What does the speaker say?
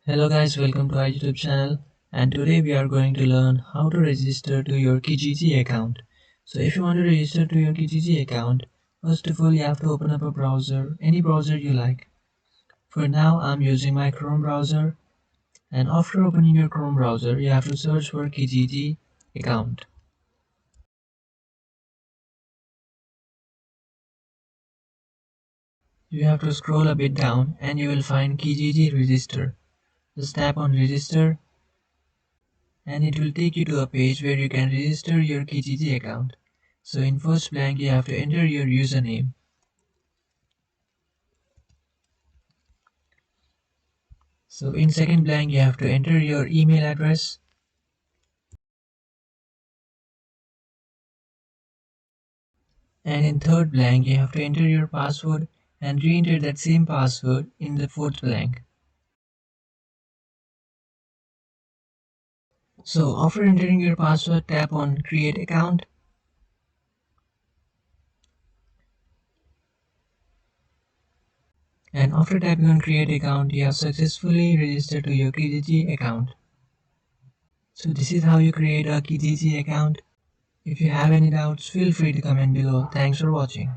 Hello guys, welcome to our YouTube channel, and today we are going to learn how to register to your Kijiji account. So if you want to register to your Kijiji account, first of all you have to open up a browser, any browser you like. For now I'm using my Chrome browser, and after opening your Chrome browser you have to search for Kijiji account. You have to scroll a bit down and you will find Kijiji register. Just tap on register and it will take you to a page where you can register your Kijiji account. So in first blank you have to enter your username. So in second blank you have to enter your email address. And in third blank you have to enter your password and re-enter that same password in the fourth blank. So after entering your password, tap on Create Account. And after tapping on Create Account, you have successfully registered to your Kijiji account. So this is how you create a Kijiji account. If you have any doubts, feel free to comment below. Thanks for watching.